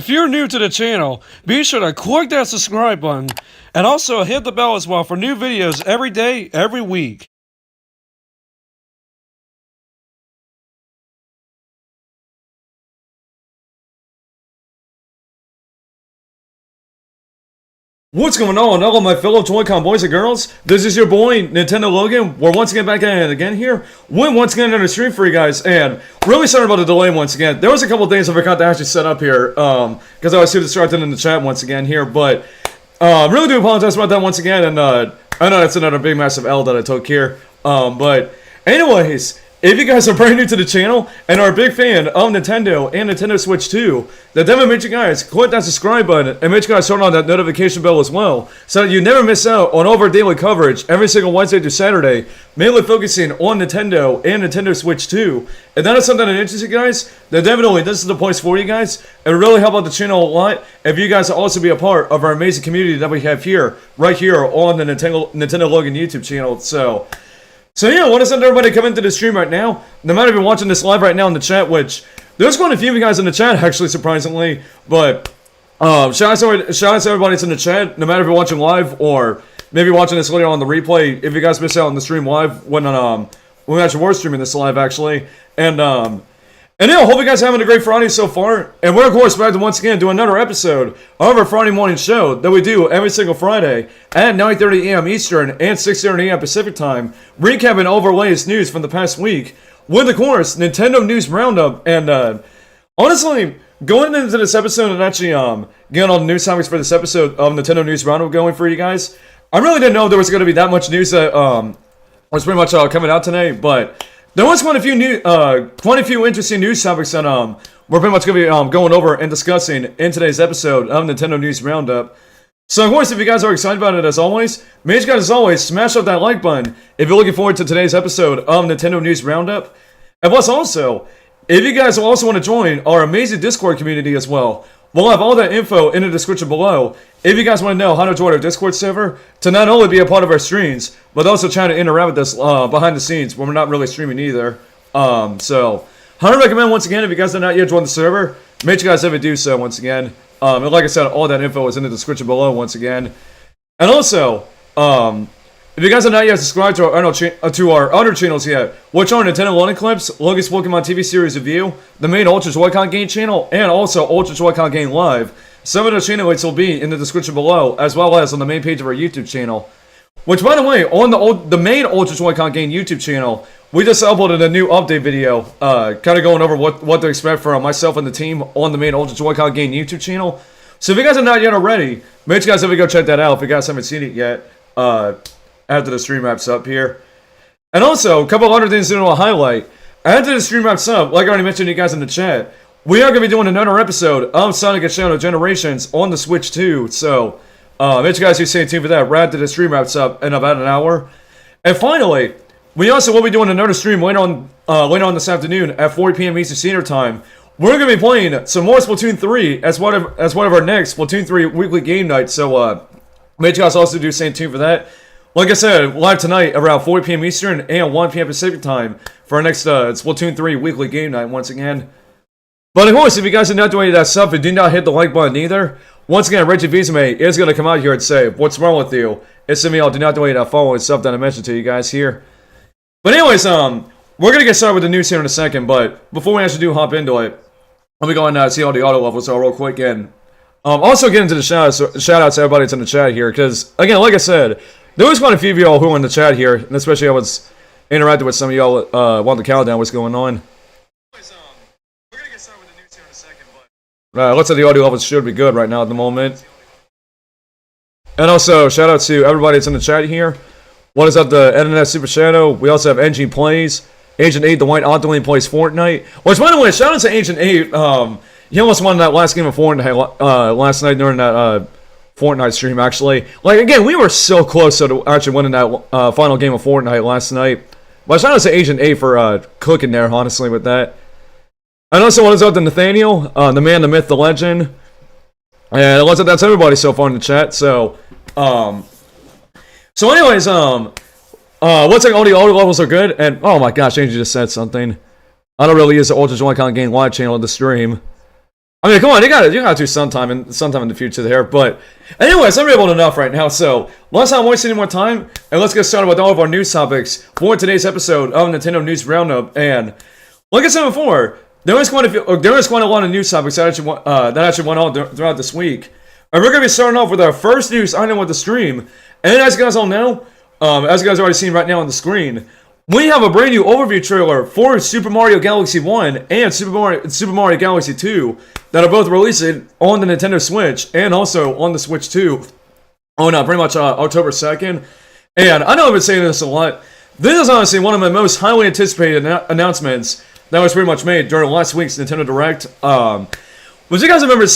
If you're new to the channel, be sure to click that subscribe button and also hit the bell as well for new videos every day, every week. What's going on, all of my fellow Toy-Con boys and girls? This is your boy, Nintendo Logan. We're once again back at it again here. We're once again on a stream for you guys, and really sorry about the delay once again. There was a couple of things I forgot to actually set up here, because I was too distracted in the chat once again here, but really do apologize about that once again, and I know that's another big massive L that I took here. But anyways, if you guys are brand new to the channel and are a big fan of Nintendo and Nintendo Switch 2, then definitely make sure you guys click that subscribe button and make sure you guys turn on that notification bell as well, so that you never miss out on all of our daily coverage every single Wednesday through Saturday, mainly focusing on Nintendo and Nintendo Switch 2. If that is something that interests you guys, then definitely this is the place for you guys. It would really help out the channel a lot if you guys will also be a part of our amazing community that we have here, right here on the Nintendo Logan YouTube channel. So yeah, I want to send everybody coming to the stream right now. No matter if you're watching this live right now in the chat, which there's quite a few of you guys in the chat actually, surprisingly. But shout out to everybody that's in the chat. No matter if you're watching live or maybe watching this later on the replay. If you guys miss out on the stream live when we actually were streaming this live actually, and yeah, hope you guys are having a great Friday so far. And we're, of course, back to once again do another episode of our Friday morning show that we do every single Friday at 9:30 AM Eastern and 6:30 AM Pacific time, recapping all of our latest news from the past week with, of course, Nintendo News Roundup. And honestly, going into this episode and actually getting all the news topics for this episode of Nintendo News Roundup going for you guys, I really didn't know there was going to be that much news that was pretty much coming out today, but there was quite a few interesting news topics that we're pretty much going to be going over and discussing in today's episode of Nintendo News Roundup. So of course, if you guys are excited about it as always, make sure you guys as always smash up that like button if you're looking forward to today's episode of Nintendo News Roundup. And plus also, if you guys also want to join our amazing Discord community as well, we'll have all that info in the description below. If you guys want to know how to join our Discord server to not only be a part of our streams, but also trying to interact with us behind the scenes when we're not really streaming either. So, highly recommend once again, if you guys have not yet joined the server, make sure you guys ever do so once again. And like I said, all that info is in the description below once again. And also, if you guys have not yet subscribed to our other channels yet, which are Nintendo Loading Clips, Logan's Pokemon TV Series Review, the main Ultra Joy-Con Game channel, and also Ultra Joy-Con Game Live. Some of those channel links will be in the description below, as well as on the main page of our YouTube channel. Which, by the way, on the main Ultra Joy-Con Game YouTube channel, we just uploaded a new update video, kind of going over what to expect from myself and the team on the main Ultra Joy-Con Game YouTube channel. So if you guys are not yet already, make sure you guys ever go check that out if you guys haven't seen it yet, after the stream wraps up here. And also, a couple of other things to highlight. After the stream wraps up, like I already mentioned to you guys in the chat, we are going to be doing another episode of Sonic & Shadow Generations on the Switch 2. So, make sure you guys stay tuned for that right after the stream wraps up in about an hour. And finally, we also will be doing another stream later on this afternoon at 4 p.m. Eastern Standard Time. We're going to be playing some more Splatoon 3 as one of our next Splatoon 3 weekly game nights. So, make sure you guys also do stay tuned for that. Like I said, live tonight around 4 p.m. Eastern and 1 p.m. Pacific time for our next Splatoon 3 weekly game night once again. But of course, if you guys are not doing that stuff and do not hit the like button either, once again, Reggie Vizame is going to come out here and say, what's wrong with you? It's to me, I'll do not do any of that following stuff that I mentioned to you guys here. But anyways, we're going to get started with the news here in a second, but before we actually do hop into it, let me go and see all the auto levels real quick and also get into the shout outs to everybody that's in the chat here, because again, like I said, there was quite a few of y'all who were in the chat here, and especially I was interacting with some of y'all wanting to count down what's going on. We're going to get started with the news here in a second, but looks like the audio levels should be good right now at the moment. And also, shout out to everybody that's in the chat here. What is up, the Internet Super Shadow? We also have NG Plays, Agent 8, the White Octoling plays Fortnite. Which, by the way, shout out to Agent 8. He almost won that last game of Fortnite last night during that Fortnite stream, actually. Like, again, we were so close to actually winning that final game of Fortnite last night. But shout out to Agent 8 for cooking there, honestly, with that. And also, what is up to Nathaniel, the man, the myth, the legend. And it looks like that's everybody so far in the chat. So anyways, looks like all the audio levels are good. And, oh my gosh, Angie just said something. I don't really use the Ultra Joy-Con Game Live channel in the stream. I mean, come on, you gotta do sometime in the future there. But anyways, I'm able enough right now. So let's not waste any more time, and let's get started with all of our news topics for today's episode of Nintendo News Roundup. And like I said before, there is quite a lot of news topics that actually went on throughout this week. And we're gonna be starting off with our first news item with the stream. And as you guys all know, as you guys already seen right now on the screen, we have a brand new overview trailer for Super Mario Galaxy 1 and Super Mario Galaxy 2 that are both releasing on the Nintendo Switch and also on the Switch 2 on pretty much October 2nd. And I know I've been saying this a lot. This is honestly one of my most highly anticipated announcements that was pretty much made during last week's Nintendo Direct. Was you guys remember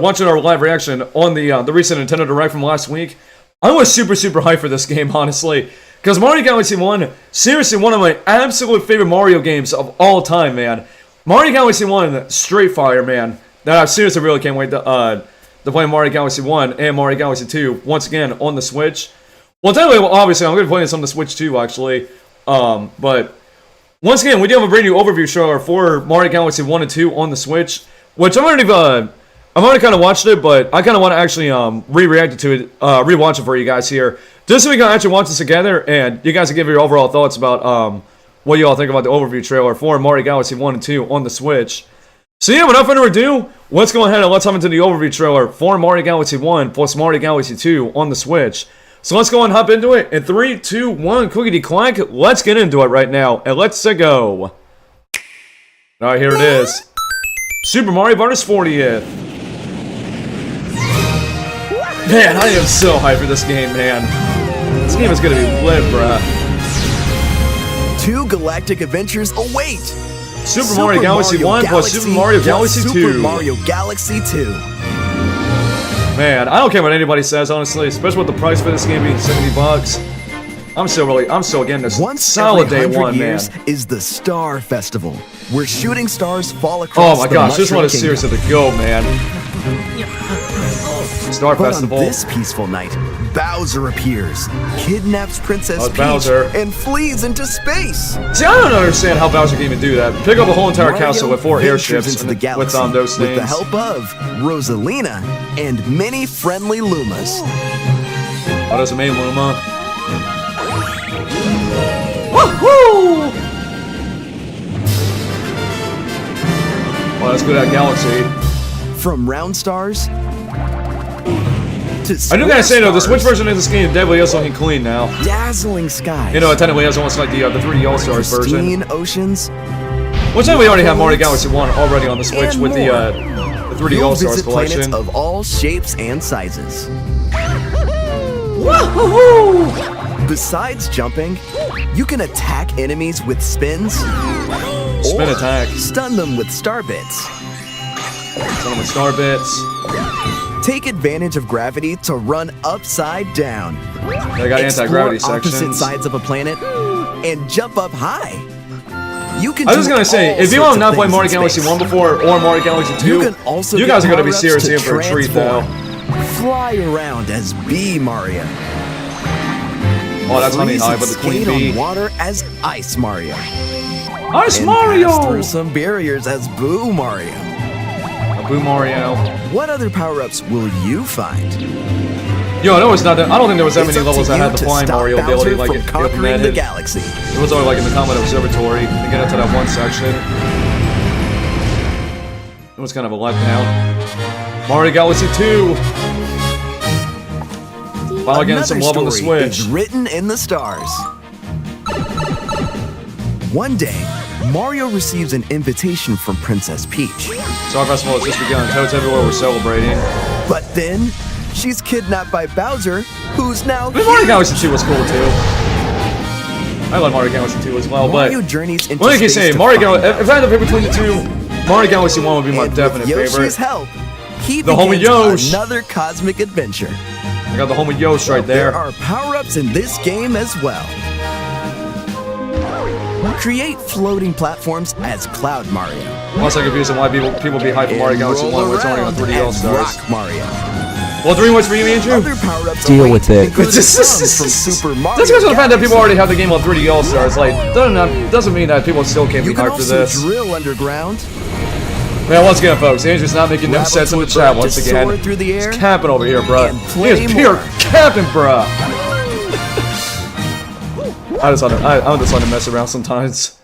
watching our live reaction on the recent Nintendo Direct from last week? I was super hyped for this game, honestly. Because Mario Galaxy 1, seriously one of my absolute favorite Mario games of all time, man. Mario Galaxy 1, straight fire, man. That I seriously really can't wait to play Mario Galaxy 1 and Mario Galaxy 2 once again on the Switch. Well, technically, obviously, I'm going to play this on the Switch too, actually. But once again, we do have a brand new overview trailer for Mario Galaxy 1 and 2 on the Switch, which I've already kind of watched it, but I kind of want to actually re-react to it, rewatch it for you guys here, just so we can actually watch this together, and you guys can give your overall thoughts about what you all think about the overview trailer for Mario Galaxy 1 and 2 on the Switch. So yeah, without further ado, let's go ahead and let's hop into the overview trailer for Mario Galaxy 1 plus Mario Galaxy 2 on the Switch. So let's go and hop into it in 3, 2, 1, clickety clack. Let's get into it right now, and let's go. Alright, here it is. Super Mario Bros. 40th. Man, I am so hyped for this game, man. This game is gonna be lit, bruh. 2 galactic adventures await! Super Mario Galaxy 1 plus Super Mario Galaxy 2. Super Mario Galaxy 2. Man, I don't care what anybody says, honestly, especially with the price for this game being $70. I'm still getting this solid day one, man. Is the Star Festival, where shooting stars fall across. Oh my gosh, this one is seriously the go, man. Star Festival. On this peaceful night, Bowser appears, kidnaps Princess Peach, Bowser. and flees into space. See, I don't understand how Bowser can even do that. Pick up a whole entire Mario castle with 4 airships into the galaxy with those things. With the help of Rosalina and many friendly Lumas. Oh, there's a main Luma. Woohoo! Oh, let's go to that galaxy. From round stars to I do gotta say though, the Switch version of this game definitely is looking clean now. dazzling skies. You know, it technically has almost like the 3D All-Stars version. Pristine oceans. Which then we already have Mario Galaxy 1 already on the Switch with the 3D You'll All-Stars visit collection. planets of all shapes and sizes. Woohoo! Besides jumping, you can attack enemies with spins. Spin or attack. Stun them with star bits. Stun them with star bits. Take advantage of gravity to run upside down. They got anti-gravity Explore opposite sections. sides of a planet and jump up high. You can I was do gonna say, all if you sorts have of not played things Mario in Galaxy space. 1 before or Mario Galaxy 2, You can also you get guys are gonna be power-ups seriously in to for a treat though. transform. Fly around as Bee Mario. Oh, that's Honey Freeze High, and but the Queen skate Bee. on water as Ice Mario. Ice And Mario! pass through some barriers as Boo Mario. Boo Mario. What other power-ups will you find? Yo, no, it's not that. I don't think there was that It's many up levels to that you had the to flying stop Mario Bowser ability like from it conquering the implemented. galaxy. It was only like in the Comet Observatory to get into that one section. It was kind of a letdown. Mario Galaxy 2. Finally getting some love on the story Switch. is written in the stars. One day, Mario receives an invitation from Princess Peach. Star Festival has just begun. Toads everywhere were celebrating. But then, she's kidnapped by Bowser, who's now But Mario Galaxy 2 was cool too. I love Mario Galaxy 2 as well, Mario but journeys into what I can space say, to Mario find Galaxy. If I had to pick between the two, Mario Galaxy 1 would be my and definite with Yoshi's favorite. help, he The homie begins Yosh. another cosmic adventure. I got the homie Yosh right There there. are power-ups in this game as well. Create floating platforms as Cloud Mario. Also confusing why people be hyped for Mario And Galaxy 1 roll when it's only on around 3D as All-Stars. Rock Mario. Well, 3 wins for you, Andrew? Other power-ups Deal await, with it. including some from Super Mario Just because of the fact that people Galaxy. already have the game on 3D All-Stars, like, doesn't mean that people still can't be You can hyped for also this. drill underground Man, once again, folks, Andrew's not making no sense in the chat once again. He's capping over here, bruh. He is pure capping, bruh. I just like to mess around sometimes.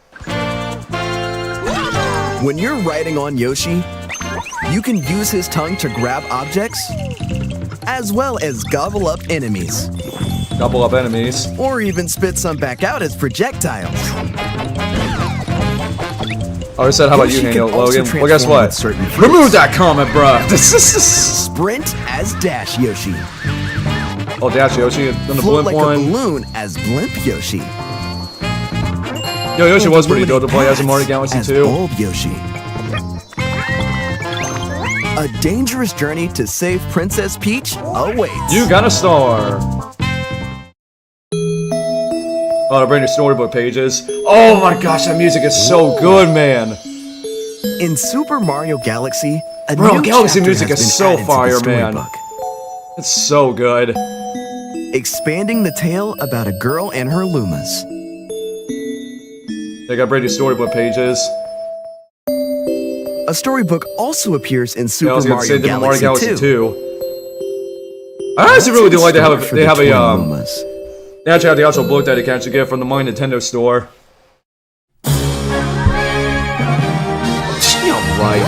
When you're riding on Yoshi, you can use his tongue to grab objects, as well as gobble up enemies. Gobble up enemies. Or even spit some back out as projectiles. I already said, how about you, hang out, Logan? Well, guess what? Remove that comment, bruh. Sprint as Dash Yoshi. Oh, Dash Yoshi, then the Float blimp like one. a balloon as Blimp Yoshi. Yo, Yoshi was pretty dope to play as a Mario Galaxy 2. Bulb Yoshi. A dangerous journey to save Princess Peach awaits. You got a star. Oh, to bring your storybook pages. Oh my gosh, that music is so good, man. In Super Mario Galaxy, a Bro, new Galaxy chapter music has is been so added to the fire, man. storybook, It's so good. expanding the tale about a girl and her Lumas. They got Brady's storybook pages. A storybook also appears in Yeah, I Super was gonna Mario say the Mario Galaxy Galaxy 2. 2. I honestly really do like to have What's a, in they have store a for twin Lumas? they actually have the actual book that you can actually get from the My Nintendo store. Yeah, right.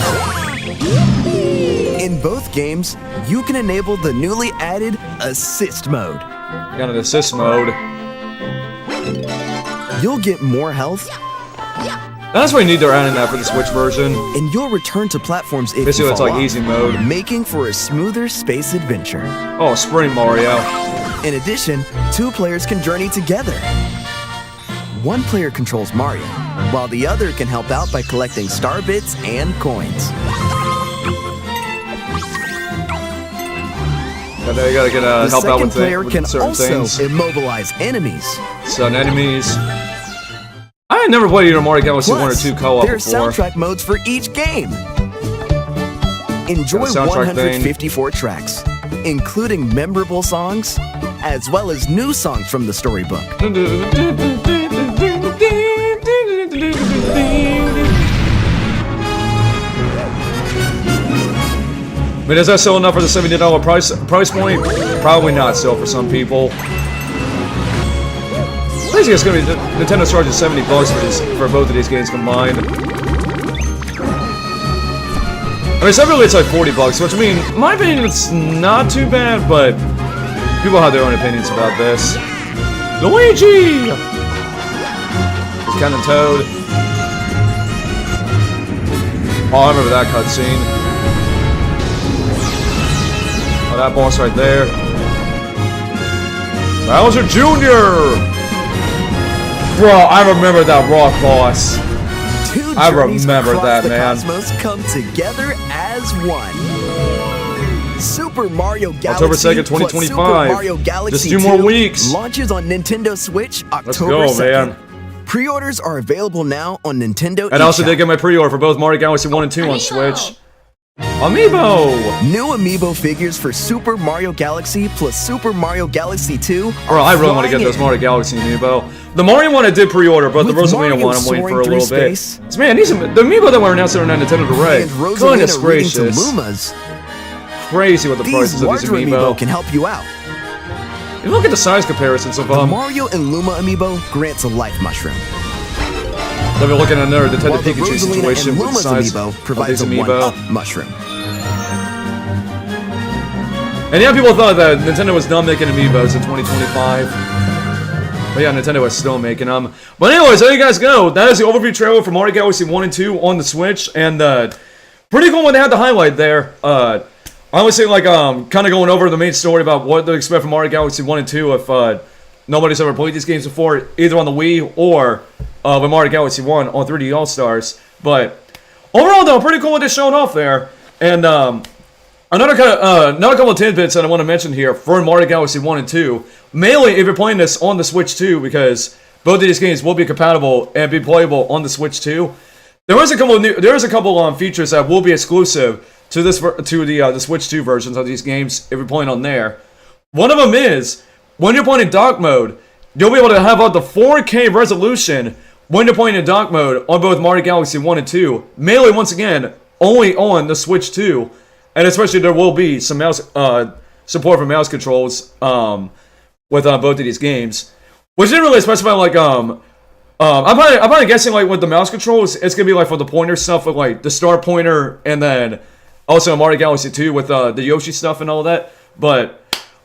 In both games, you can enable the newly added Assist mode. Got an assist mode. You'll get more health, That's why you need to adding that for the Switch version. and you'll return to platforms if Basically, you it's fall like off, easy mode. making for a smoother space adventure. Oh, Spring Mario. In addition, 2 players can journey together. One player controls Mario, while the other can help out by collecting star bits and coins. You gotta get The help out second with, player can with certain also things. immobilize enemies. Stun enemies. I had never played either Mario Galaxy 1 or Plus, 2 co-op there are before. soundtrack modes for each game. Enjoy Got a soundtrack 154 tracks, including memorable songs, as well as new songs from the storybook. I mean, is that still enough for the $70 price point? Probably not still for some people. I think it's gonna be Nintendo charges $70 for both of these games combined. I mean, separately it's like $40, which I mean, in my opinion, it's not too bad, but people have their own opinions about this. Luigi! Cannon Toad. Oh, I remember that cutscene. Oh, that boss right there. Bowser Jr. Bro, I remember that rock boss. Two I journeys remember across that, the man. Cosmos come together as one. Super Mario Galaxy October 2nd, plus 2025. Super Mario Galaxy Just 2 more 2 weeks. launches on Nintendo Switch Let's October go, 2nd. man. Pre-orders are available now on Nintendo And I also eShop. did get my pre-order for both Mario Galaxy 1 and 2 on Switch. Amiibo! New Amiibo figures for Super Mario Galaxy plus Super Mario Galaxy 2 are Bro, I really want to get flying those in. Mario Galaxy Amiibo. The Mario one I did pre-order, but the With Rosalina Mario one I'm waiting for a soaring little through bit. space. So, man, the Amiibo that were announced on Nintendo Direct. And Goodness Rosalina reading to gracious. Lumas. Crazy what the These prices of these larger Amiibo Amiibo. can help you out. You look at the size comparisons of The Mario and Luma Amiibo grants a life mushroom, Let me look at another Detective while the Pikachu Rosalina situation and with the Luma's size Amiibo of provides these a Amiibo. one-up mushroom. And yeah, people thought that Nintendo was done making Amiibos in 2025. But yeah, Nintendo is still making them. But anyways, there you guys go. That is the overview trailer for Mario Galaxy 1 and 2 on the Switch. And pretty cool one they had to highlight there. I was saying, like, kind of going over the main story about what to expect from Mario Galaxy 1 and 2 if nobody's ever played these games before, either on the Wii or with Mario Galaxy 1 on 3D All-Stars. But overall, though, pretty cool what they showed off there. And another couple of tidbits that I want to mention here for Mario Galaxy 1 and 2. Mainly, if you're playing this on the Switch 2, because both of these games will be compatible and be playable on the Switch 2. There is a couple features that will be exclusive to the Switch 2 versions of these games if you're playing on there. One of them is when you're playing in dock mode, you'll be able to have up to 4K resolution when you're playing in dock mode on both Mario Galaxy 1 and 2. Mainly, once again, only on the Switch 2, and especially there will be some mouse support for mouse controls with both of these games, which didn't really specify like I'm probably guessing like with the mouse controls, it's gonna be like for the pointer stuff with like the star pointer, and then also Mario Galaxy 2 with the Yoshi stuff and all that. But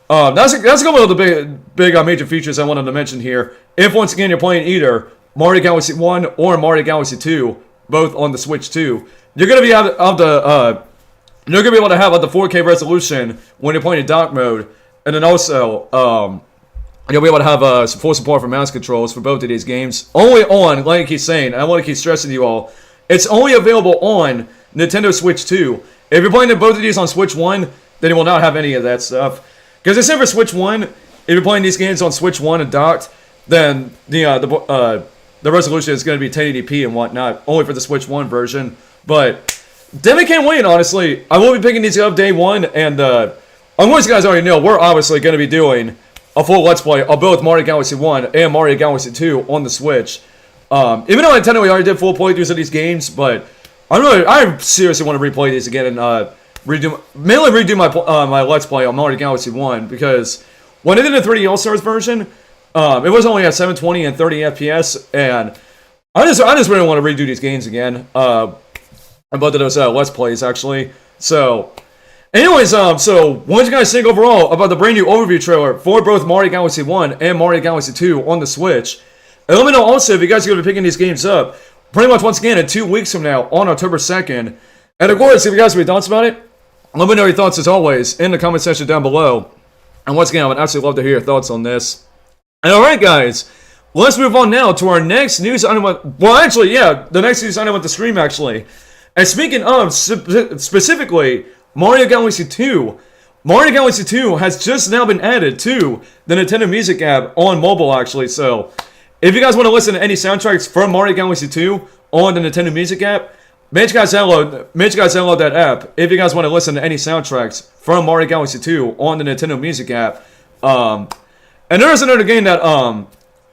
that's a couple of the big major features I wanted to mention here. If once again you're playing either Mario Galaxy 1 or Mario Galaxy 2, both on the Switch 2, you're gonna be able to have the 4K resolution when you're playing in dock mode, and then also you'll be able to have full support for mouse controls for both of these games. Only on, like I keep saying, I want to keep stressing to you all, it's only available on Nintendo Switch 2. If you're playing both of these on Switch 1, then you will not have any of that stuff. Because it's for Switch 1, if you're playing these games on Switch 1 and docked, then the resolution is going to be 1080p and whatnot, only for the Switch 1 version. But definitely can't wait, honestly. I will be picking these up day one, and of course you guys already know, we're obviously going to be doing a full Let's Play of both Mario Galaxy 1 and Mario Galaxy 2 on the Switch. Even though I technically already did full playthroughs of these games, but I seriously want to replay these again and redo my Let's Play on Mario Galaxy 1, because when I did the 3D All-Stars version, it was only at 720 and 30 FPS, and I just really want to redo these games again. Both of those Let's Plays, actually. So, anyways, so what did you guys think overall about the brand new overview trailer for both Mario Galaxy 1 and Mario Galaxy 2 on the Switch? And let me know also if you guys are going to be picking these games up pretty much once again in 2 weeks from now on October 2nd. And of course, if you guys have any thoughts about it, let me know your thoughts as always in the comment section down below. And once again, I would absolutely love to hear your thoughts on this. And alright guys, let's move on now to our next news item. Well, actually, yeah, the next news item with the stream, actually. And speaking of, specifically, Mario Galaxy 2. Mario Galaxy 2 has just now been added to the Nintendo Music app on mobile, actually. So, if you guys want to listen to any soundtracks from Mario Galaxy 2 on the Nintendo Music app, make sure you guys download that app if you guys want to listen to any soundtracks from Mario Galaxy 2 on the Nintendo Music app. And there is another game that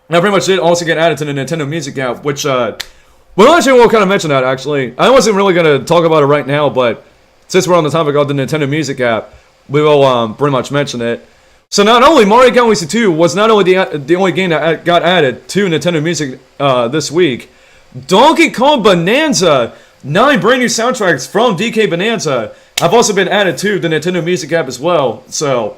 pretty much did also get added to the Nintendo Music app, which we'll kind of mention that, actually. I wasn't really going to talk about it right now, but since we're on the topic of the Nintendo Music app, we will pretty much mention it. So not only Mario Galaxy 2 was not only the only game that got added to Nintendo Music this week, Donkey Kong Bonanza, 9 brand new soundtracks from DK Bonanza, have also been added to the Nintendo Music app as well. So,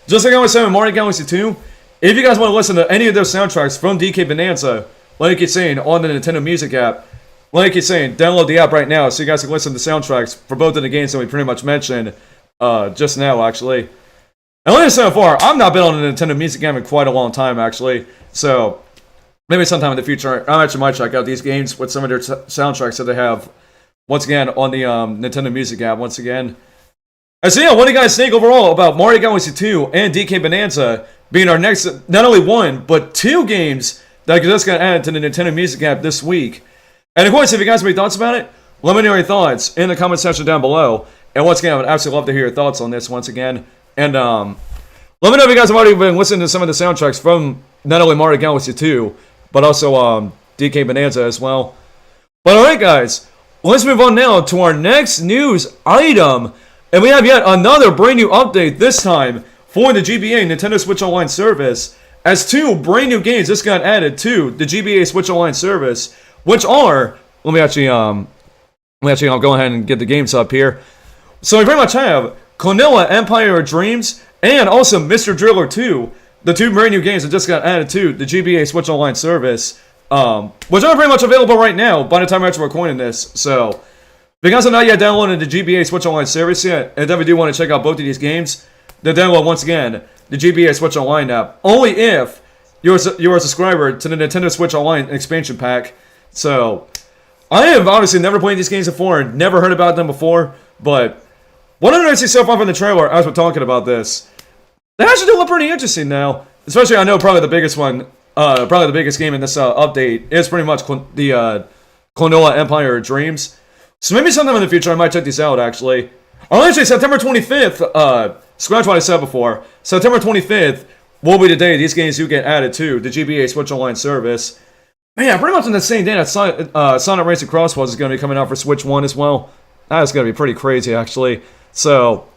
just like I was saying with Mario Galaxy 2, if you guys want to listen to any of those soundtracks from DK Bonanza, like it's saying on the Nintendo Music app, like it's saying, download the app right now so you guys can listen to soundtracks for both of the games that we pretty much mentioned just now, actually. And like I said before, I've not been on the Nintendo Music app in quite a long time, actually. So, maybe sometime in the future, I actually might check out these games with some of their soundtracks that they have, once again, on the Nintendo Music app, once again. And so yeah, what do you guys think overall about Mario Galaxy 2 and DK Bonanza being our next, not only one, but 2 games that just got added to the Nintendo Music app this week? And of course, if you guys have any thoughts about it, let me know your thoughts in the comment section down below. And once again, I would absolutely love to hear your thoughts on this once again. And let me know if you guys have already been listening to some of the soundtracks from not only Mario Galaxy 2, but also DK Bonanza as well. But alright guys, let's move on now to our next news item. And we have yet another brand new update, this time for the GBA Nintendo Switch Online service, as 2 brand new games just got added to the GBA Switch Online service, which are, let me actually I'll go ahead and get the games up here. So we pretty much have Klonoa Empire of Dreams and also Mr. Driller 2, the 2 brand new games that just got added to the GBA Switch Online service, which are pretty much available right now by the time I'm actually recording this. So, if you guys have not yet downloaded the GBA Switch Online service yet, and definitely do want to check out both of these games, then download once again the GBA Switch Online app, only if you're a subscriber to the Nintendo Switch Online expansion pack. So, I have obviously never played these games before and never heard about them before, but what I'm going to see so far from the trailer as we're talking about this, they actually do look pretty interesting now. Especially, I know probably the biggest one, probably the biggest game in this update is pretty much the Klonoa Empire of Dreams. So maybe sometime in the future I might check these out, actually. Oh, actually, September 25th, scratch what I said before, September 25th will be the day these games do get added to the GBA Switch Online service. And yeah, pretty much on the same day that Sonic Racing Crossbows is going to be coming out for Switch 1 as well. That's going to be pretty crazy, actually. So,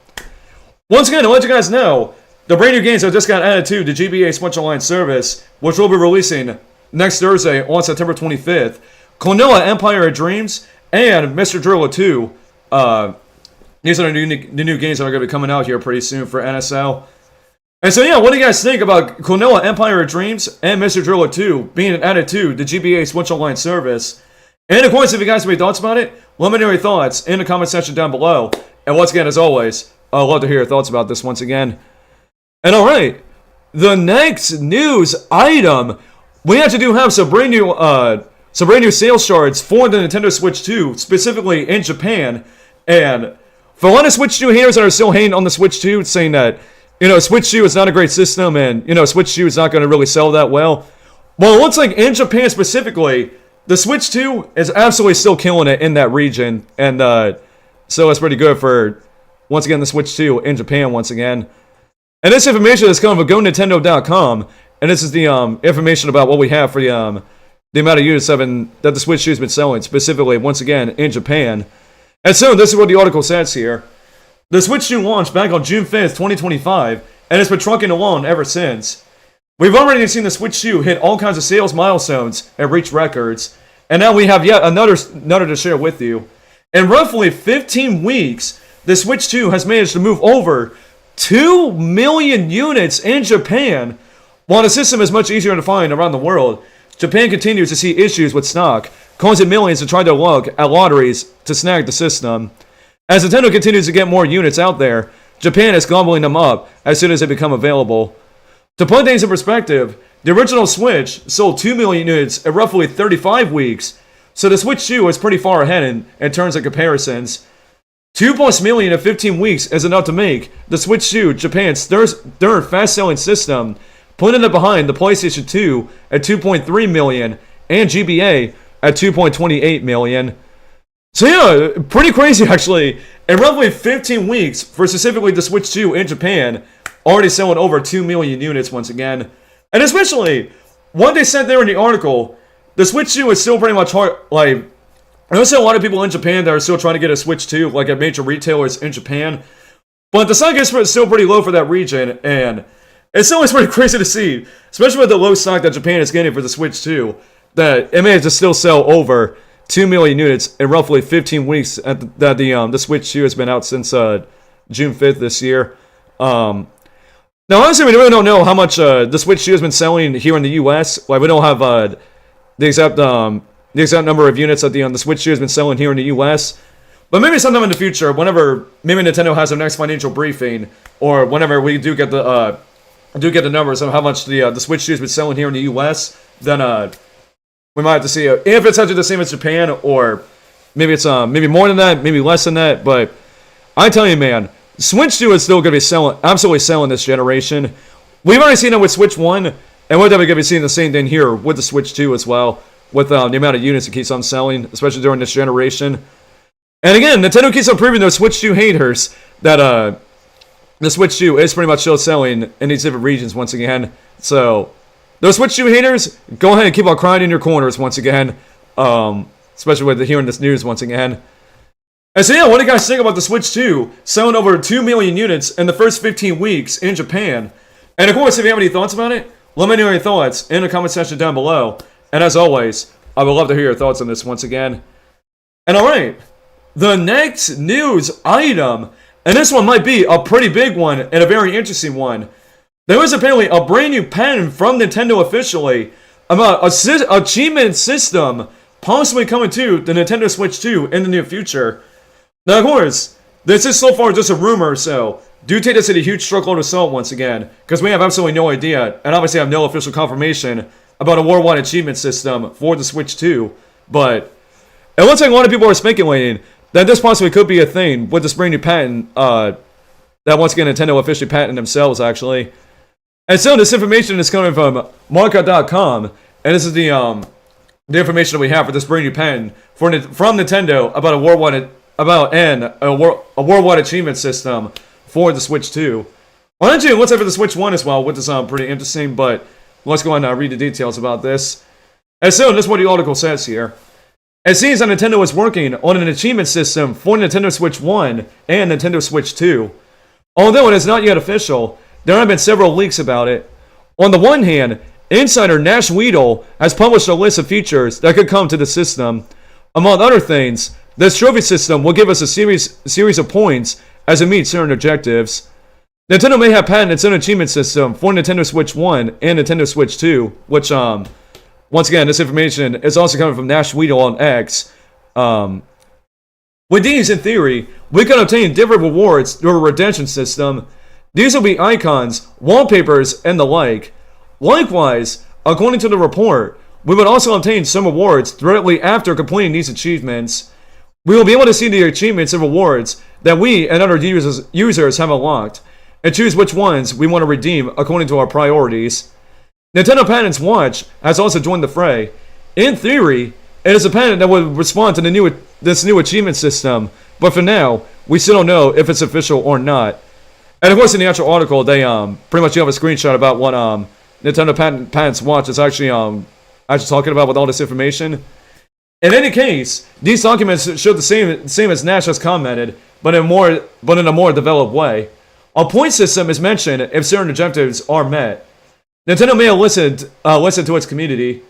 once again, to let you guys know, the brand new games that just got added to the GBA Switch Online service, which we'll be releasing next Thursday on September 25th, Klonoa Empire of Dreams and Mr. Driller 2. These are the new games that are going to be coming out here pretty soon for NSL. And so, yeah, what do you guys think about Klonoa Empire of Dreams and Mr. Driller 2 being added to the GBA Switch Online service? And of course, if you guys have any thoughts about it, let me know your thoughts in the comment section down below. And once again, as always, I'd love to hear your thoughts about this once again. And alright, the next news item, we actually do have some brand new sales charts for the Nintendo Switch 2, specifically in Japan. And for a lot of Switch 2 haters that are still hating on the Switch 2, saying that, Switch 2 is not a great system and, Switch 2 is not going to really sell that well. Well, it looks like in Japan specifically, the Switch 2 is absolutely still killing it in that region. And so it's pretty good for, once again, the Switch 2 in Japan once again. And this information is coming from GoNintendo.com. And this is the information about what we have for the amount of units that the Switch 2 has been selling, specifically, once again, in Japan. And so, this is what the article says here. The Switch 2 launched back on June 5th, 2025, and it's been trucking along ever since. We've already seen the Switch 2 hit all kinds of sales milestones and reach records, and now we have yet another to share with you. In roughly 15 weeks, the Switch 2 has managed to move over 2 million units in Japan. While the system is much easier to find around the world, Japan continues to see issues with stock, causing millions to try their luck at lotteries to snag the system. As Nintendo continues to get more units out there, Japan is gobbling them up as soon as they become available. To put things in perspective, the original Switch sold 2 million units in roughly 35 weeks, so the Switch 2 is pretty far ahead in terms of comparisons. 2+ million in 15 weeks is enough to make the Switch 2 Japan's third fast-selling system, putting it behind the PlayStation 2 at 2.3 million and GBA at 2.28 million. So yeah, pretty crazy actually. In roughly 15 weeks, for specifically the Switch 2 in Japan, already selling over 2 million units once again. And especially, what they said there in the article, the Switch 2 is still pretty much hard, like, there's still a lot of people in Japan that are still trying to get a Switch 2, like at major retailers in Japan. But the stock is still pretty low for that region, and it's always pretty crazy to see, especially with the low stock that Japan is getting for the Switch 2, that it managed to still sell over 2 million units in roughly 15 weeks that the Switch 2 has been out since June 5th this year. Now, honestly, we really don't know how much the Switch 2 has been selling here in the U.S. Like, we don't have the exact number of units that the Switch 2 has been selling here in the U.S. But maybe sometime in the future, whenever maybe Nintendo has their next financial briefing, or whenever we do get the numbers of how much the Switch 2 has been selling here in the U.S., then we might have to see if it's actually the same as Japan, or maybe it's maybe more than that, maybe less than that. But I tell you, man, Switch 2 is still going to be absolutely selling this generation. We've already seen it with Switch 1, and we're definitely going to be seeing the same thing here with the Switch 2 as well, with the amount of units it keeps on selling, especially during this generation. And again, Nintendo keeps on proving those Switch 2 haters that the Switch 2 is pretty much still selling in these different regions once again. So, those Switch 2 haters, go ahead and keep on crying in your corners once again. Especially with hearing this news once again. And so yeah, what do you guys think about the Switch 2 selling over 2 million units in the first 15 weeks in Japan? And of course, if you have any thoughts about it, let me know your thoughts in the comment section down below. And as always, I would love to hear your thoughts on this once again. And alright, the next news item, and this one might be a pretty big one and a very interesting one. There was apparently a brand new patent from Nintendo officially about an achievement system possibly coming to the Nintendo Switch 2 in the near future. Now, of course, this is so far just a rumor, so do take this with a huge truckload of salt once again, because we have absolutely no idea, and obviously have no official confirmation about a worldwide achievement system for the Switch 2, but it looks like a lot of people are speculating that this possibly could be a thing with this brand new patent, that once again Nintendo officially patented themselves, actually. And so this information is coming from Marca.com, and this is the information that we have for this brand new patent from Nintendo about a worldwide achievement system for the Switch 2. Well, actually, it looks like for the Switch 1 as well, which is pretty interesting, but let's go on and read the details about this. And so this is what the article says here. It seems that Nintendo is working on an achievement system for Nintendo Switch 1 and Nintendo Switch 2. Although it is not yet official, there have been several leaks about it. On the one hand, insider Nash Weedle has published a list of features that could come to the system. Among other things, this trophy system will give us a series of points as it meets certain objectives. Nintendo may have patented its own achievement system for Nintendo Switch 1 and Nintendo Switch 2, which, once again, this information is also coming from Nash Weedle on X. With these, in theory, we can obtain different rewards through a redemption system. These will be icons, wallpapers, and the like. Likewise, according to the report, we would also obtain some rewards directly after completing these achievements. We will be able to see the achievements and rewards that we and other users have unlocked, and choose which ones we want to redeem according to our priorities. Nintendo Patents Watch has also joined the fray. In theory, it is a patent that would respond to this new achievement system, but for now, we still don't know if it's official or not. And of course, in the actual article, they pretty much have a screenshot about what Nintendo Patents Watch is actually talking about with all this information. In any case, these documents show the same as Nash has commented, but in a more developed way. A point system is mentioned if certain objectives are met. Nintendo may have listened to its community.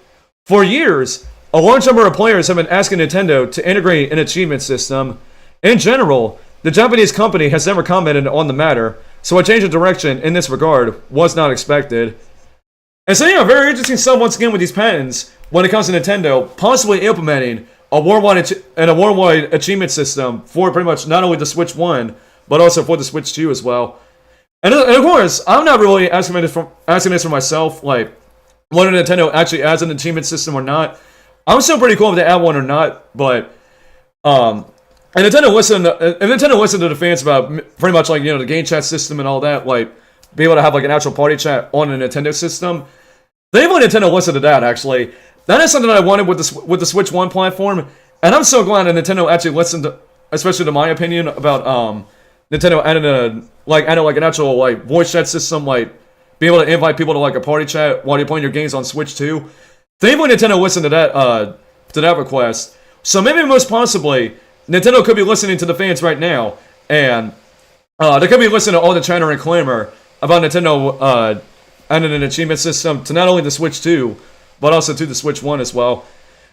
For years, a large number of players have been asking Nintendo to integrate an achievement system. In general, the Japanese company has never commented on the matter, so a change of direction in this regard was not expected. And so yeah, very interesting stuff once again with these patents when it comes to Nintendo possibly implementing a worldwide achievement system for pretty much not only the Switch 1, but also for the Switch 2 as well. And of course, I'm not really asking this for myself, like whether Nintendo actually adds an achievement system or not. I'm still pretty cool if they add one or not, but and Nintendo listened to the fans about pretty much like, you know, the game chat system and all that, like be able to have like an actual party chat on a Nintendo system. They even Nintendo listened to that actually. That is something that I wanted with the Switch 1 platform, and I'm so glad that Nintendo actually listened to, especially to my opinion about Nintendo adding an actual like voice chat system, like be able to invite people to like a party chat while you're playing your games on Switch 2. Thankfully, Nintendo listened to that request. So maybe most possibly, Nintendo could be listening to the fans right now, and they could be listening to all the chatter and clamor about Nintendo adding an achievement system to not only the Switch 2, but also to the Switch 1 as well.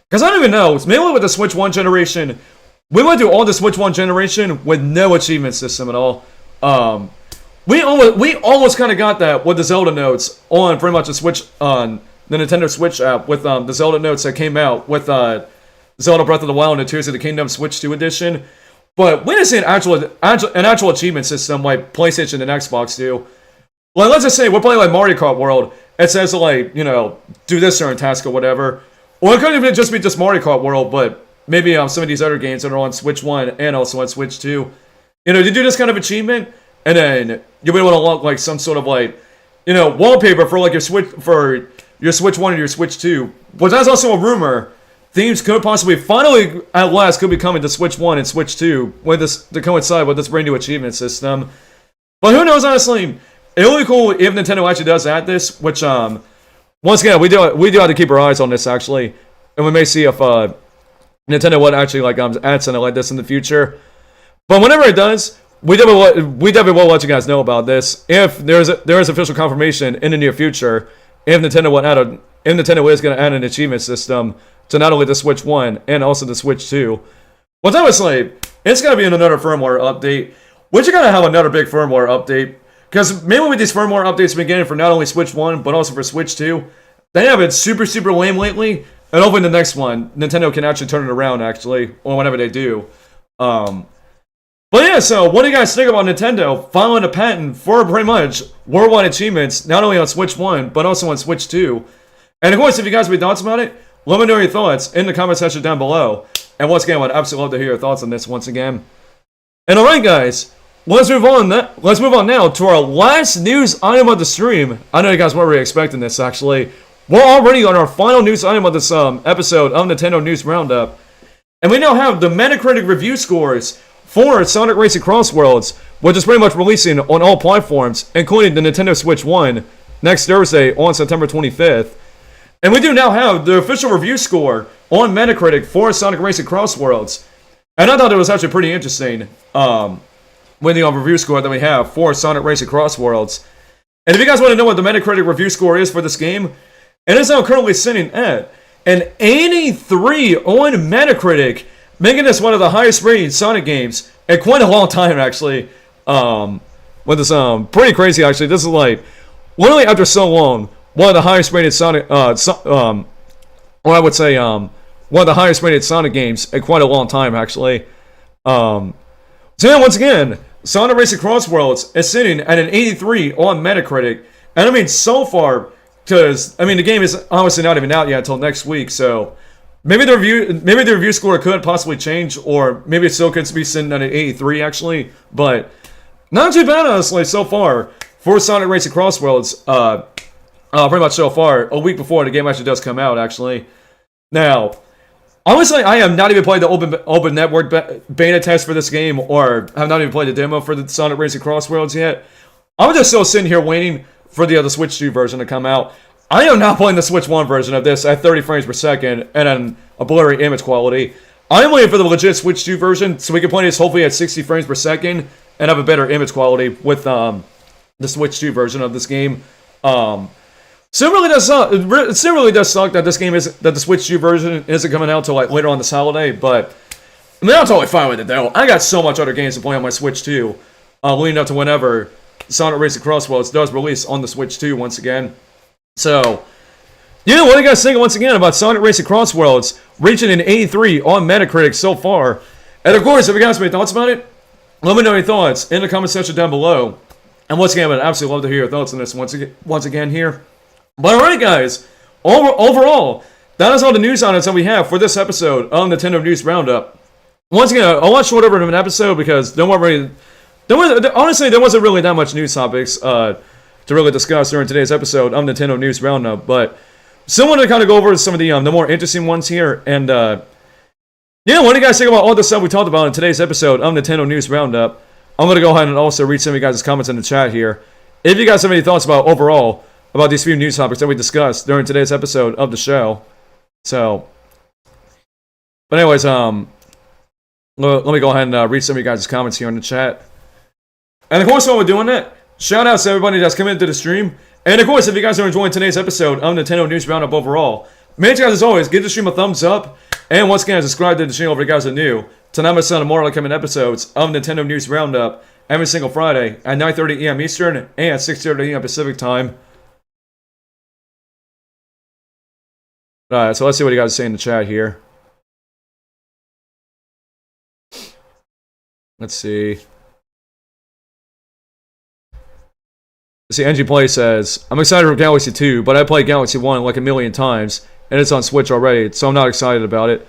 Because I don't even know, maybe with the Switch 1 generation, we went through all the Switch 1 generation with no achievement system at all. We almost kind of got that with the Zelda notes on pretty much the Switch, on the Nintendo Switch app with the Zelda notes that came out with Zelda Breath of the Wild and the Tears of the Kingdom Switch 2 edition. But we didn't see an actual achievement system like PlayStation and Xbox do. Like, let's just say we're playing like Mario Kart World. It says like, you know, do this certain task or whatever. Or it could even just be just Mario Kart World, but maybe some of these other games that are on Switch 1 and also on Switch 2. You know, you do this kind of achievement, and then you'll be able to unlock like some sort of like, you know, wallpaper for like your Switch 1 and your Switch 2. But that's also a rumor. Themes could possibly finally at last could be coming to Switch 1 and Switch 2 with this to coincide with this brand new achievement system. But who knows, honestly. It would be cool if Nintendo actually does add this, which once again we do have to keep our eyes on this actually, and we may see if Nintendo would actually like add something like this in the future. But whenever it does, we definitely will let you guys know about this if there is official confirmation in the near future if Nintendo is going to add an achievement system to not only the Switch 1 and also the Switch 2. Well, obviously, it's going to be in another firmware update, which are going to have another big firmware update. Because mainly with these firmware updates we've been getting for not only Switch 1, but also for Switch 2, they have been super, super lame lately. And hopefully the next one, Nintendo can actually turn it around, actually, or whenever they do. But yeah, so what do you guys think about Nintendo filing a patent for pretty much worldwide achievements, not only on Switch 1, but also on Switch 2? And of course, if you guys have any thoughts about it, let me know your thoughts in the comment section down below. And once again, I would absolutely love to hear your thoughts on this once again. And alright guys, let's move on now to our last news item of the stream. I know you guys weren't really expecting this actually. We're already on our final news item of this episode of Nintendo News Roundup. And we now have the Metacritic review scores for Sonic Racing Cross Worlds, which is pretty much releasing on all platforms, including the Nintendo Switch 1, next Thursday on September 25th. And we do now have the official review score on Metacritic for Sonic Racing Cross Worlds. And I thought it was actually pretty interesting, with the review score that we have for Sonic Racing Cross Worlds. And if you guys want to know what the Metacritic review score is for this game, it is now currently sitting at an 83 on Metacritic, making this one of the highest rated Sonic games in quite a long time, actually. With this, pretty crazy, actually. This is like, literally after so long, one of the highest rated Sonic, or I would say, one of the highest rated Sonic games in quite a long time, actually. So yeah, once again, Sonic Racing Cross Worlds is sitting at an 83 on Metacritic. And I mean, so far, because, I mean, the game is obviously not even out yet until next week, so maybe the review score could possibly change, or maybe it still could be sitting at an 83, actually. But not too bad, honestly, so far for Sonic Racing Cross Worlds. Pretty much so far, a week before the game actually does come out, actually. Now, honestly, I have not even played the open network beta test for this game, or have not even played the demo for the Sonic Racing Cross Worlds yet. I'm just still sitting here waiting for the Switch 2 version to come out. I am not playing the Switch 1 version of this at 30 frames per second and a blurry image quality. I am waiting for the legit Switch 2 version so we can play this hopefully at 60 frames per second and have a better image quality with the Switch 2 version of this game. So it really does suck. It still really does suck that the Switch 2 version isn't coming out till like later on this holiday. But I mean, I'm totally fine with it though. I got so much other games to play on my Switch 2, leading up to whenever Sonic Racing Cross Worlds does release on the Switch 2 once again. So, yeah, what do you guys think once again about Sonic Racing Cross Worlds reaching an 83 on Metacritic so far? And of course, if you guys have any thoughts about it, let me know your thoughts in the comment section down below. And once again, I'd absolutely love to hear your thoughts on this once again here. But alright guys, overall, that is all the news items that we have for this episode of Nintendo News Roundup. Once again, a lot shorter of an episode because honestly, there wasn't really that much news topics to really discuss during today's episode of Nintendo News Roundup, but still want to kind of go over some of the more interesting ones here, and yeah, what do you guys think about all the stuff we talked about in today's episode of Nintendo News Roundup? I'm going to go ahead and also read some of you guys' comments in the chat here. If you guys have any thoughts about overall, about these few news topics that we discussed during today's episode of the show. So, but anyways, let me go ahead and read some of you guys' comments here in the chat. And of course, while we're doing that, shout outs to everybody that's come into the stream. And of course, if you guys are enjoying today's episode of Nintendo News Roundup overall, make sure, guys, as always, give the stream a thumbs up. And once again, subscribe to the channel if you guys are new to not miss out on more upcoming episodes of Nintendo News Roundup every single Friday at 9:30 AM Eastern and 6:30 AM Pacific time. Alright, so let's see what you guys say in the chat here. Let's see. NG Play says, I'm excited for Galaxy 2, but I played Galaxy 1 like a million times, and it's on Switch already, so I'm not excited about it.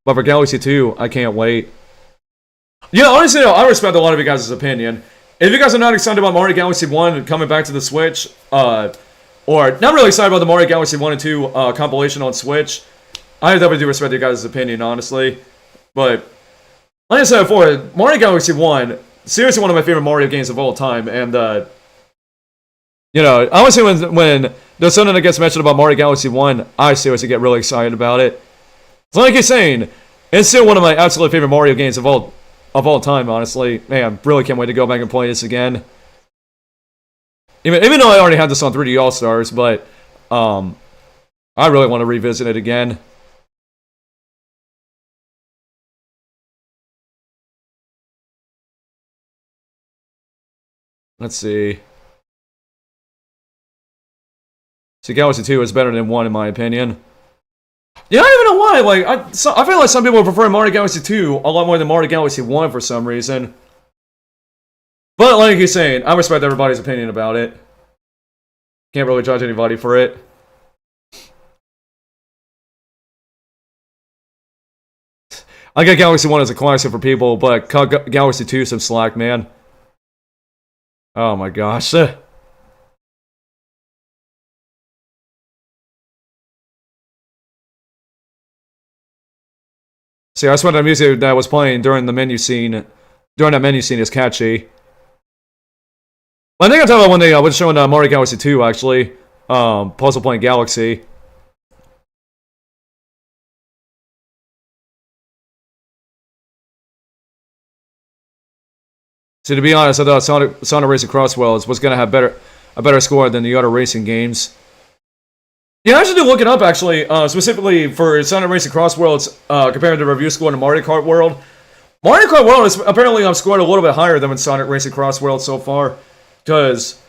But for Galaxy 2, I can't wait. Yeah, honestly, though, I respect a lot of you guys' opinion. If you guys are not excited about Mario Galaxy 1 coming back to the Switch, or not really excited about the Mario Galaxy 1 and 2 compilation on Switch, I definitely do respect your guys' opinion, honestly. But, like I said before, Mario Galaxy 1, seriously one of my favorite Mario games of all time, and, you know, honestly, when there's something that gets mentioned about Mario Galaxy 1, I seriously get really excited about it. So like you're saying, it's still one of my absolute favorite Mario games of all time, honestly. Man, really can't wait to go back and play this again. Even though I already had this on 3D All-Stars, but I really want to revisit it again. Let's see. See, Galaxy 2 is better than 1 in my opinion. Yeah, I don't even know why. Like, I feel like some people prefer Mario Galaxy 2 a lot more than Mario Galaxy 1 for some reason. But like you're saying, I respect everybody's opinion about it. Can't really judge anybody for it. I get Galaxy 1 as a classic for people, but cut Galaxy 2 some slack, man. Oh my gosh. See, I swear the music that was playing during that menu scene is catchy. I think I'm talking about when they was showing Mario Galaxy 2, actually. Puzzle Playing Galaxy. So to be honest, I thought Sonic Racing Crossworlds was gonna have a better score than the other racing games. Yeah, I should look it up actually, specifically for Sonic Racing Crossworlds compared to the review score in Mario Kart World. Mario Kart World is apparently scored a little bit higher than Sonic Racing Crossworlds so far, because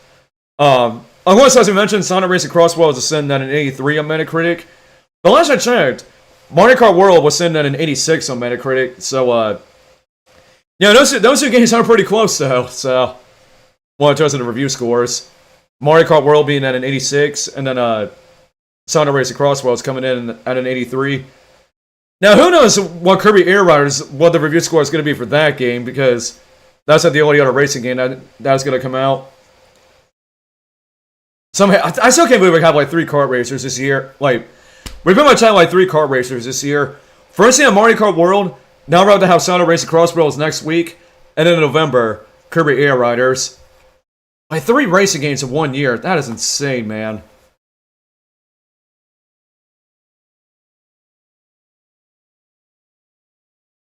of course, as we mentioned, Sonic Racing Crossworlds is sitting at an 83 on Metacritic. The last I checked, Mario Kart World was sitting at an 86 on Metacritic. So yeah, those two games are pretty close though. So, well, in terms of the review scores, Mario Kart World being at an 86, and then Sonic Racing Crossworlds coming in at an 83. Now, who knows what Kirby Air Riders, what the review score is going to be for that game, because that's not the only other racing game that's going to come out. I still can't believe we have like 3 kart racers this year. Like, we pretty much had like 3 kart racers this year. First thing on Mario Kart World, now we're about to have Sonic Racing Crossworlds next week, and then in November, Kirby Air Riders. Like 3 racing games in 1 year, that is insane, man.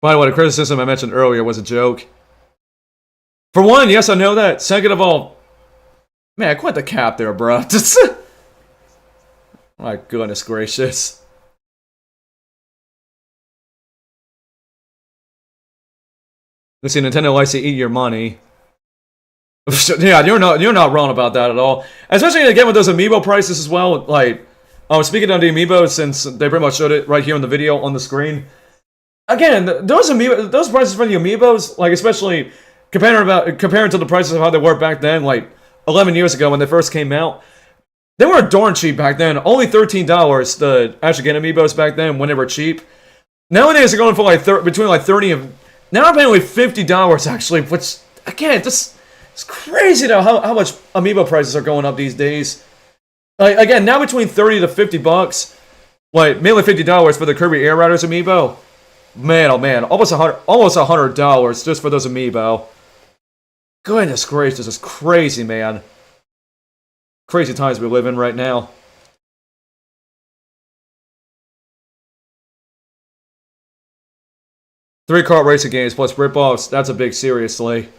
By the way, the criticism I mentioned earlier was a joke. For one, yes, I know that. Second of all, man, quit the cap there, bro. My goodness gracious. Let's see, Nintendo likes to eat your money. Yeah, you're not wrong about that at all. Especially again with those amiibo prices as well. Like, speaking of the amiibo, since they pretty much showed it right here on the video on the screen. Again, those prices for the amiibos, like especially comparing to the prices of how they were back then, like 11 years ago when they first came out, they were darn cheap back then. Only $13 to actually get amiibos back then when they were cheap. Nowadays they're going for like between like 30 and now apparently $50 actually, which again, it's crazy though how much amiibo prices are going up these days. Like again, now between 30 to $50, like mainly $50 for the Kirby Air Riders amiibo. Man, oh man, almost $100 just for those amiibo. Goodness gracious, this is crazy, man. Crazy times we live in right now. Three kart racing games plus rip-offs, that's a big seriously.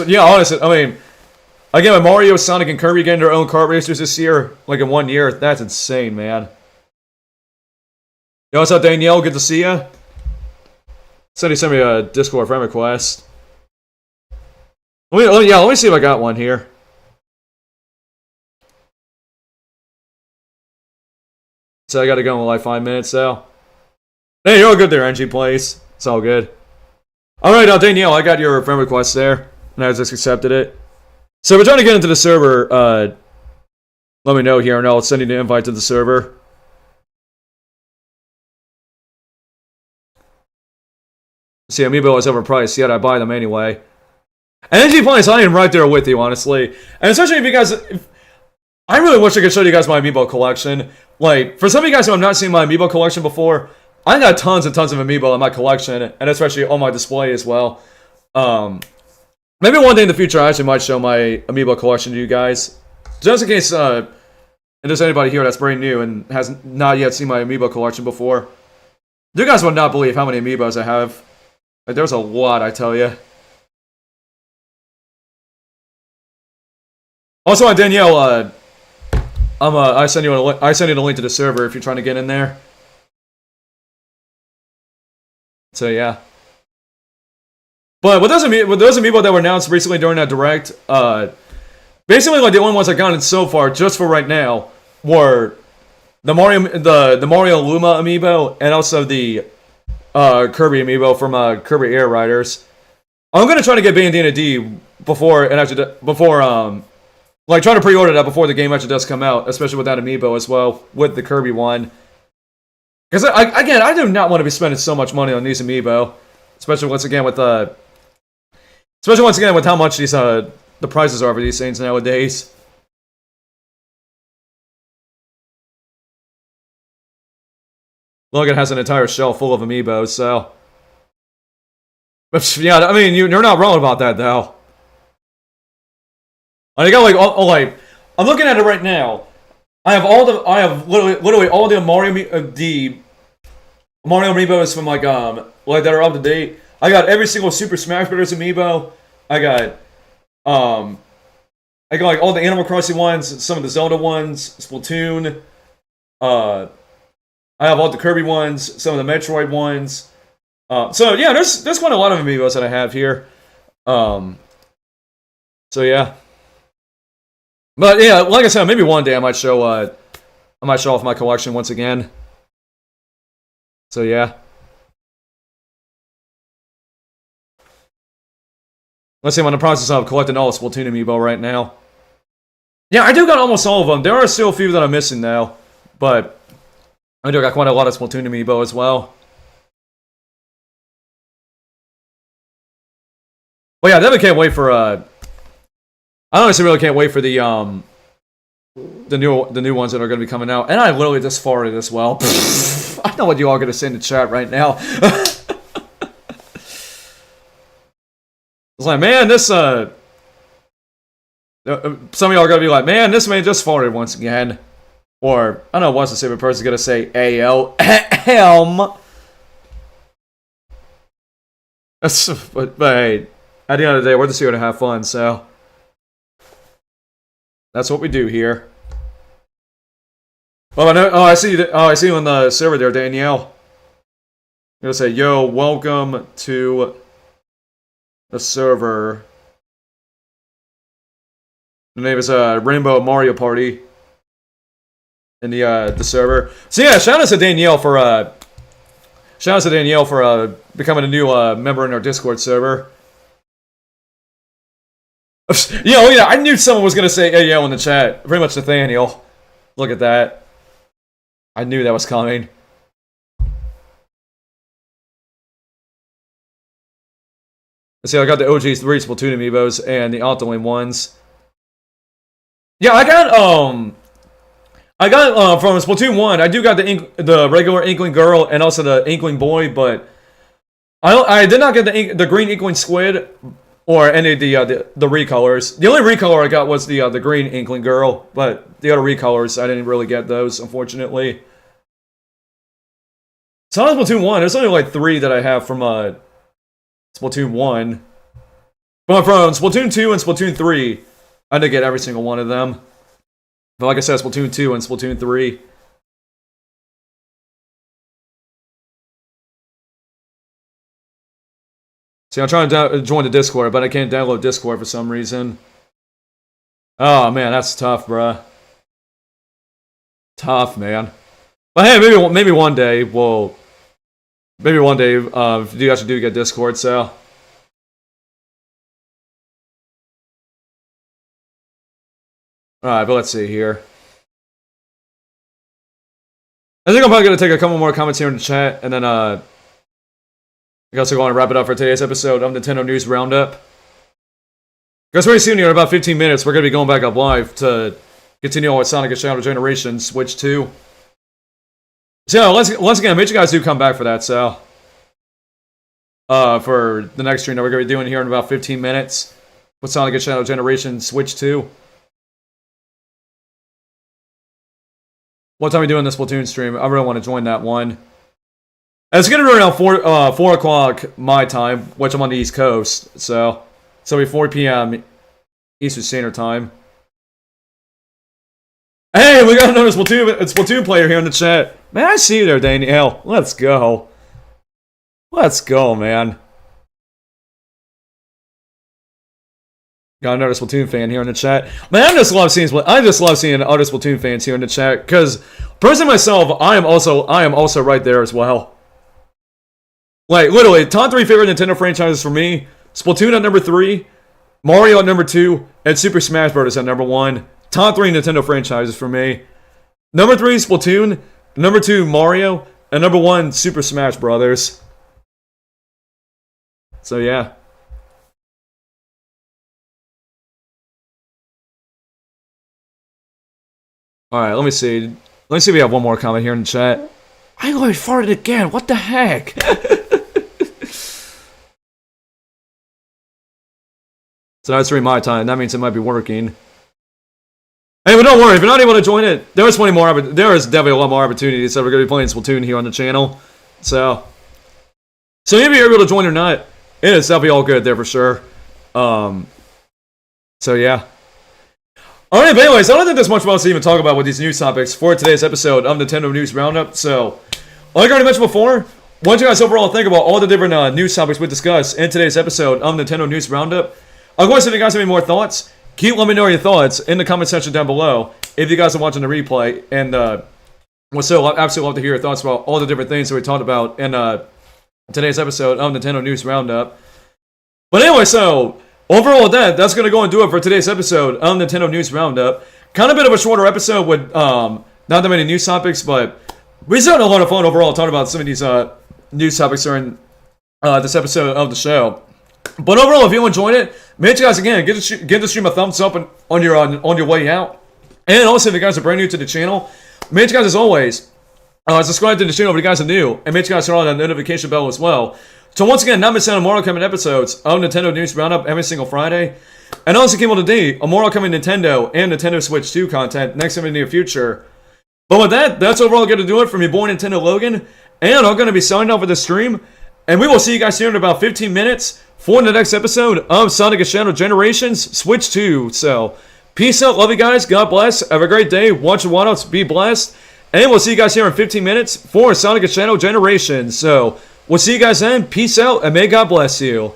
Yeah, honestly, I mean, again, with Mario, Sonic, and Kirby getting their own kart racers this year, like in 1 year, that's insane, man. Yo, what's up, Danielle? Good to see ya. Somebody sent me a Discord friend request. Let me see if I got one here. So I gotta go in like 5 minutes now. Hey, you're all good there, NG Place. It's all good. Alright, Danielle, I got your friend request there. And I just accepted it. So we're trying to get into the server. Let me know here, and I'll send you the invite to the server. See, amiibo is overpriced, yet I buy them anyway. And NG Place, I am right there with you, honestly. And especially if you guys... I really wish I could show you guys my amiibo collection. Like, for some of you guys who have not seen my amiibo collection before, I got tons and tons of amiibo in my collection, and especially on my display as well. Maybe one day in the future I actually might show my amiibo collection to you guys. Just in case there's anybody here that's brand new and has not yet seen my amiibo collection before. You guys would not believe how many amiibos I have. Like, there's a lot, I tell you. Also, Danielle, I send you the link to the server if you're trying to get in there. So yeah. But with those amiibo that were announced recently during that direct, basically like the only ones I got in so far, just for right now, were the Mario Luma amiibo and also the Kirby amiibo from Kirby Air Riders. I'm gonna try to get Bandana D before like trying to pre-order that before the game actually does come out, especially with that amiibo as well, with the Kirby one. Because I do not want to be spending so much money on these amiibo, especially once again with how much these the prices are for these things nowadays. Logan has an entire shelf full of amiibos, so. But yeah, I mean, you're not wrong about that, though. I got like I'm looking at it right now. I have literally all the Mario amiibos from like that are up to date. I got every single Super Smash Bros. Amiibo. I got like all the Animal Crossing ones, some of the Zelda ones, Splatoon. I have all the Kirby ones, some of the Metroid ones. So yeah, there's quite a lot of Amiibos that I have here. So yeah. But yeah, like I said, maybe one day I might show off my collection once again. So yeah. Let's see, I'm in the process of collecting all of Splatoon Amiibo right now. Yeah, I do got almost all of them. There are still a few that I'm missing now, but I do got quite a lot of Splatoon Amiibo as well. But yeah, I definitely can't wait for I honestly really can't wait for the new ones that are going to be coming out. And I literally just farted as well. I know what you all are going to say in the chat right now. It's like, man, this some of y'all are going to be like, man, this man just farted once again. Or I don't know what's the favorite person's going to say AL helm. But hey, at the end of the day, we're just here to have fun, so that's what we do here. Oh, I see you on the server there, Danielle. I'm gonna say, yo, welcome to the server. The name is Rainbow Mario Party in the server. So yeah, shout out to Danielle for becoming a new member in our Discord server. Yeah, I knew someone was gonna say AO in the chat. Pretty much Nathaniel. Look at that. I knew that was coming. Let's see, I got the OG 3 Splatoon Amiibos and the Octoling ones. Yeah, I got from Splatoon 1, I do got the regular Inkling girl and also the Inkling boy, but I did not get the green Inkling squid or any of the recolors. The only recolor I got was the green Inkling girl, but the other recolors I didn't really get those, unfortunately. So on Splatoon 1, there's only like 3 that I have from Splatoon 1. But from Splatoon 2 and Splatoon 3, I did get every single one of them. But like I said, Splatoon 2 and Splatoon 3. See, I'm trying to join the Discord, but I can't download Discord for some reason. Oh, man, that's tough, bruh. Tough, man. But hey, maybe one day we'll... Maybe one day you actually do get Discord, so... Alright, but let's see here. I think I'm probably going to take a couple more comments here in the chat, and then, I guess we're going to wrap it up for today's episode of Nintendo News Roundup. Guys, very soon here, in about 15 minutes, we're going to be going back up live to continue on with Sonic Shadow Generation Switch 2. So, yeah, once again, make sure you guys do come back for that, so... for the next stream that we're going to be doing here in about 15 minutes with Sonic Shadow Generation Switch 2. What time are we doing this Splatoon stream? I really want to join that one. And it's going to be around 4 o'clock my time, which I'm on the East Coast, so it'll be 4 p.m. Eastern Standard Time. Hey, we got another Splatoon player here in the chat. Man, I see you there, Danielle. Let's go. Let's go, man. Got another Splatoon fan here in the chat. Man, I just love seeing other Splatoon fans here in the chat because, personally myself, I am also right there as well. Like literally, top 3 favorite Nintendo franchises for me: Splatoon at number 3, Mario at number 2, and Super Smash Bros. At number 1. Top 3 Nintendo franchises for me. Number 3 Splatoon, number 2 Mario, and number 1 Super Smash Bros. So yeah. Alright, let me see. Let me see if we have one more comment here in the chat. I already farted again. What the heck? So that's 3 my time. That means it might be working. Hey, but don't worry. If you're not able to join it, there is definitely a lot more opportunities that we're going to be playing Splatoon here on the channel. So maybe you're able to join or not. That'll be all good there for sure. So yeah. Alright, but anyways, I don't think there's much else to even talk about with these news topics for today's episode of Nintendo News Roundup. So, like I already mentioned before, what do you guys overall think about all the different news topics we discussed in today's episode of Nintendo News Roundup? Of course, if you guys have any more thoughts, keep letting me know your thoughts in the comment section down below if you guys are watching the replay. And we'll still absolutely love to hear your thoughts about all the different things that we talked about in today's episode of Nintendo News Roundup. But anyway, so overall that's going to go and do it for today's episode of Nintendo News Roundup. Kind of a bit of a shorter episode with not that many news topics, but we just had a lot of fun overall talking about some of these news topics during this episode of the show. But overall, if you enjoyed it, make sure you guys again give the stream a thumbs up on your way out. And also, if you guys are brand new to the channel, make sure you guys, as always, subscribe to the channel if you guys are new, and make sure you guys turn on that notification bell as well. So once again, not miss out on more upcoming episodes of Nintendo News Roundup every single Friday. And also keep on to date on more upcoming Nintendo and Nintendo Switch 2 content next time in the near future. But with that, that's overall going to do it from your boy Nintendo Logan. And I'm going to be signing off with the stream. And we will see you guys here in about 15 minutes for the next episode of Sonic and Shadow Generations Switch 2. So, peace out, love you guys, God bless, have a great day, watch your one-ups, be blessed. And we'll see you guys here in 15 minutes for Sonic and Shadow Generations. So, we'll see you guys then, peace out, and may God bless you.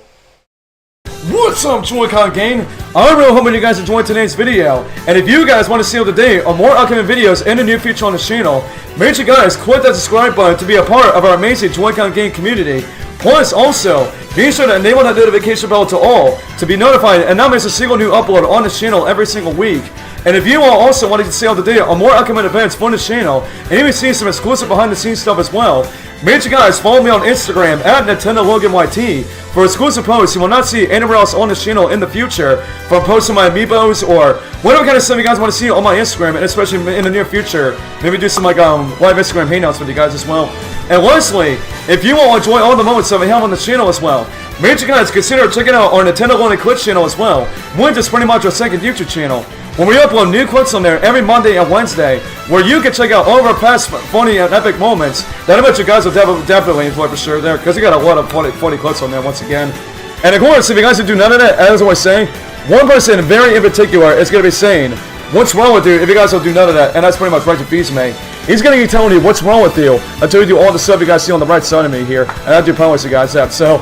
What's up, Joy-Con gang? I really hope you guys enjoyed today's video, and if you guys want to stay up to date on more upcoming videos in the near future on the channel, make sure you guys click that subscribe button to be a part of our amazing Joy-Con gang community. Plus, also, be sure to enable that notification bell to all to be notified and not miss a single new upload on this channel every single week. And if you all also want to stay up to date on more upcoming events for this channel, and even see some exclusive behind-the-scenes stuff as well, make sure you guys follow me on Instagram at NintendoLoganYT for exclusive posts you will not see anywhere else on this channel in the future, from posting my amiibos or whatever kind of stuff you guys want to see on my Instagram, and especially in the near future, maybe do some live Instagram hangouts with you guys as well. And lastly, if you all enjoy all the moments that we have on the channel as well, make sure you guys consider checking out our Nintendo Logan Clips channel as well, which is pretty much our second YouTube channel, when we upload new clips on there every Monday and Wednesday, where you can check out all of our past funny and epic moments that I bet you guys will definitely enjoy for sure there, because we got a lot of funny clips on there once again. And of course, if you guys do none of that, as I always say, one person very in particular is going to be saying, what's wrong with you if you guys don't do none of that? And that's pretty much right to Beastmate. He's going to be telling you what's wrong with you until you do all the stuff you guys see on the right side of me here. And I do promise you guys that. So,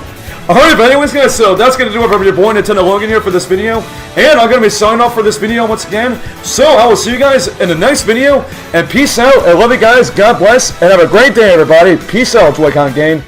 alright, but anyways guys, so that's going to do it for your boy Nintendo Logan here for this video. And I'm going to be signing off for this video once again. So, I will see you guys in the next video. And peace out. I love you guys. God bless. And have a great day, everybody. Peace out, Joy-Con gang.